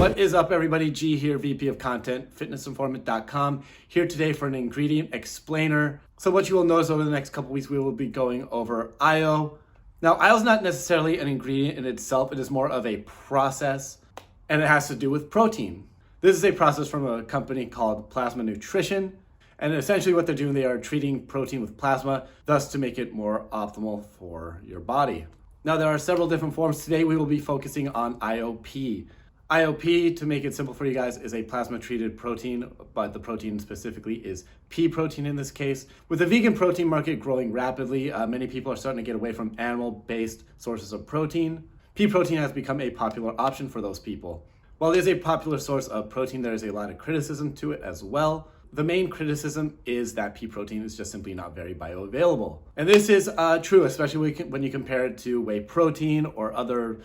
What is up, everybody? G here, VP of Content, fitnessinformant.com, here today for an ingredient explainer. So what you will notice over the next couple weeks, we will be going over IO. Now, IO is not necessarily an ingredient in itself. It is more of a process, and it has to do with protein. This is a process from a company called Plasma Nutrition. And essentially what they're doing, they are treating protein with plasma, thus to make it more optimal for your body. Now, there are several different forms. Today, we will be focusing on ioPea. ioPea, to make it simple for you guys, is a plasma-treated protein, but the protein specifically is pea protein in this case. With the vegan protein market growing rapidly, many people are starting to get away from animal-based sources of protein. Pea protein has become a popular option for those people. While it is a popular source of protein, there is a lot of criticism to it as well. The main criticism is that pea protein is just simply not very bioavailable. And this is true, especially when you compare it to whey protein or other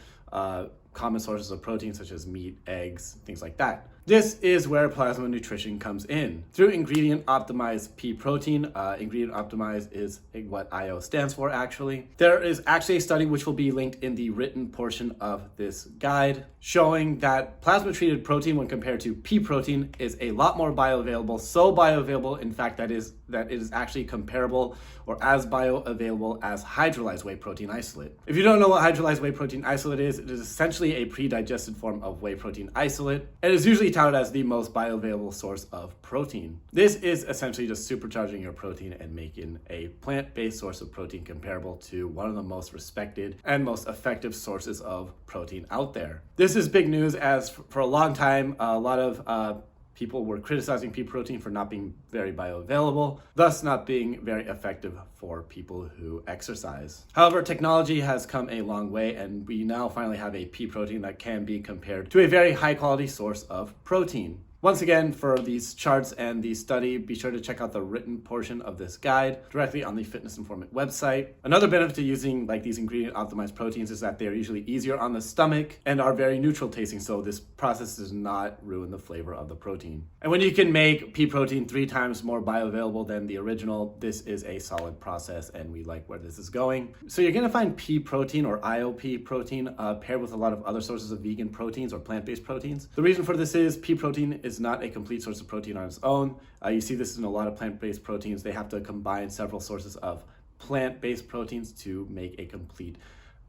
common sources of protein such as meat, eggs, things like that. This is where Plasma Nutrition comes in. Through ingredient optimized pea protein, ingredient optimized is what IO stands for actually. There is actually a study which will be linked in the written portion of this guide showing that plasma treated protein when compared to pea protein is a lot more bioavailable. So bioavailable, in fact, that it is actually comparable or as bioavailable as hydrolyzed whey protein isolate. If you don't know what hydrolyzed whey protein isolate is, it is essentially a pre-digested form of whey protein isolate. It is usually touted as the most bioavailable source of protein. This is essentially just supercharging your protein and making a plant-based source of protein comparable to one of the most respected and most effective sources of protein out there. This is big news, as for a long time, a lot of people were criticizing pea protein for not being very bioavailable, thus not being very effective for people who exercise. However, technology has come a long way, and we now finally have a pea protein that can be compared to a very high quality source of protein. Once again, for these charts and the study, be sure to check out the written portion of this guide directly on the Fitness Informant website. Another benefit to using these ingredient optimized proteins is that they're usually easier on the stomach and are very neutral tasting, so this process does not ruin the flavor of the protein. And when you can make pea protein 3 times more bioavailable than the original, this is a solid process, and we like where this is going. So you're gonna find pea protein or ioPea protein paired with a lot of other sources of vegan proteins or plant-based proteins. The reason for this is pea protein is not a complete source of protein on its own. You see this in a lot of plant-based proteins. They have to combine several sources of plant-based proteins to make a complete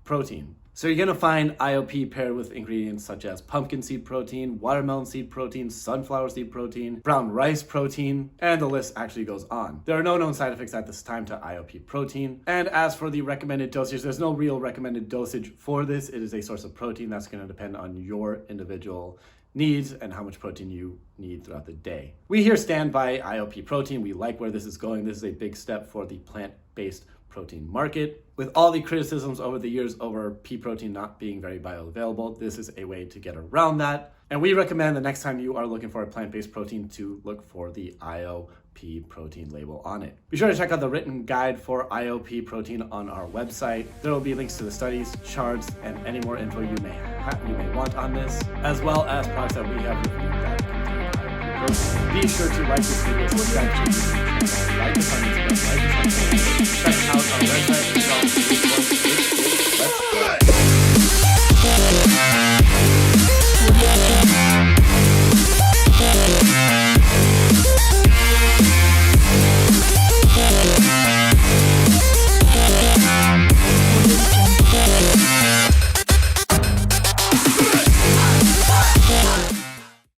protein. So you're gonna find ioPea paired with ingredients such as pumpkin seed protein, watermelon seed protein, sunflower seed protein, brown rice protein, and the list actually goes on. There are no known side effects at this time to ioPea protein. And as for the recommended dosage, there's no real recommended dosage for this. It is a source of protein that's gonna depend on your individual needs and how much protein you need throughout the day. We here stand by ioPea protein. We like where this is going. This is a big step for the plant-based protein market. With all the criticisms over the years over pea protein not being very bioavailable, this is a way to get around that. And we recommend the next time you are looking for a plant-based protein to look for the ioPea protein label on it. Be sure to check out the written guide for ioPea protein on our website. There will be links to the studies, charts, and any more info you may want on this, as well as products that we have reviewed that contain ioPea protein. Be sure to like this video, subscribe to this channel, like this on Instagram, like this on Facebook, check out our website, and let's go.